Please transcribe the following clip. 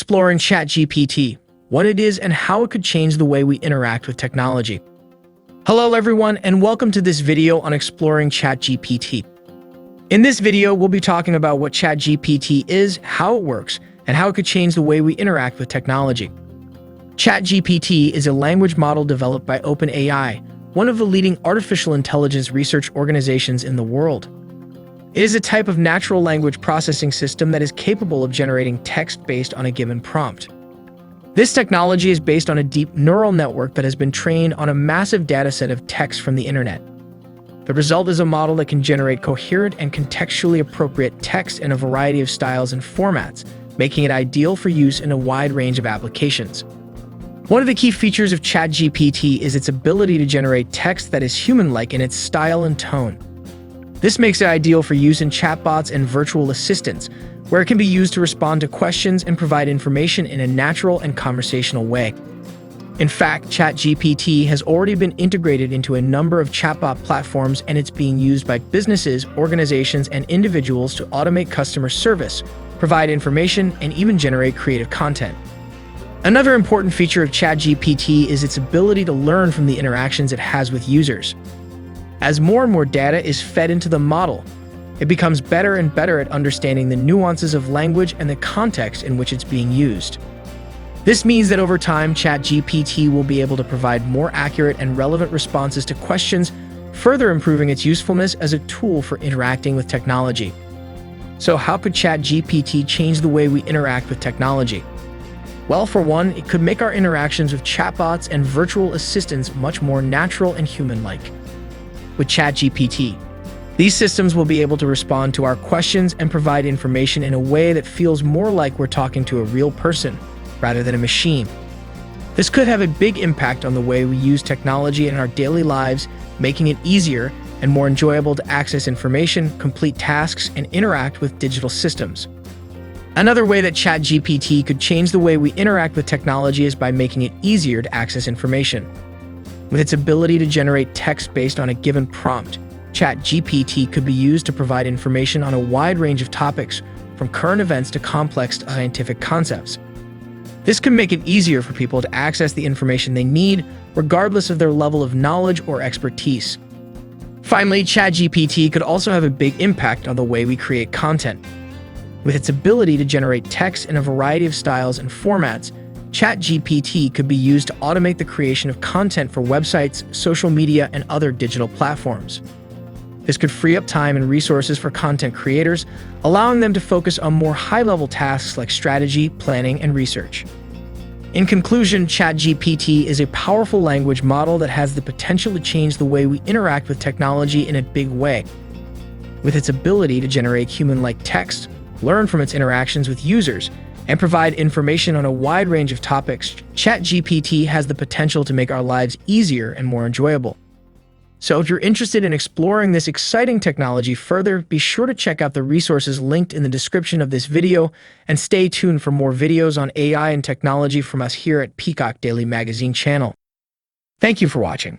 exploring ChatGPT, what it is and how it could change the way we interact with technology. Hello everyone, and welcome to this video on exploring ChatGPT. In this video, we'll be talking about what ChatGPT is, how it works, and how it could change the way we interact with technology. ChatGPT is a language model developed by OpenAI, one of the leading artificial intelligence research organizations in the world. It is a type of natural language processing system that is capable of generating text based on a given prompt. This technology is based on a deep neural network that has been trained on a massive dataset of text from the internet. The result is a model that can generate coherent and contextually appropriate text in a variety of styles and formats, making it ideal for use in a wide range of applications. One of the key features of ChatGPT is its ability to generate text that is human-like in its style and tone. This makes it ideal for use in chatbots and virtual assistants, where it can be used to respond to questions and provide information in a natural and conversational way. In fact, ChatGPT has already been integrated into a number of chatbot platforms, and it's being used by businesses, organizations, and individuals to automate customer service, provide information, and even generate creative content. Another important feature of ChatGPT is its ability to learn from the interactions it has with users. As more and more data is fed into the model, it becomes better and better at understanding the nuances of language and the context in which it's being used. This means that over time, ChatGPT will be able to provide more accurate and relevant responses to questions, further improving its usefulness as a tool for interacting with technology. So how could ChatGPT change the way we interact with technology? Well, for one, it could make our interactions with chatbots and virtual assistants much more natural and human-like. With ChatGPT, these systems will be able to respond to our questions and provide information in a way that feels more like we're talking to a real person rather than a machine. This could have a big impact on the way we use technology in our daily lives, making it easier and more enjoyable to access information, complete tasks, and interact with digital systems. Another way that ChatGPT could change the way we interact with technology is by making it easier to access information. With its ability to generate text based on a given prompt, ChatGPT could be used to provide information on a wide range of topics, from current events to complex scientific concepts. This can make it easier for people to access the information they need, regardless of their level of knowledge or expertise. Finally, ChatGPT could also have a big impact on the way we create content. With its ability to generate text in a variety of styles and formats, ChatGPT could be used to automate the creation of content for websites, social media, and other digital platforms. This could free up time and resources for content creators, allowing them to focus on more high-level tasks like strategy, planning, and research. In conclusion, ChatGPT is a powerful language model that has the potential to change the way we interact with technology in a big way. With its ability to generate human-like text, learn from its interactions with users, and provide information on a wide range of topics, ChatGPT has the potential to make our lives easier and more enjoyable. So if you're interested in exploring this exciting technology further, be sure to check out the resources linked in the description of this video, and stay tuned for more videos on AI and technology from us here at Peacock Daily Magazine channel. Thank you for watching.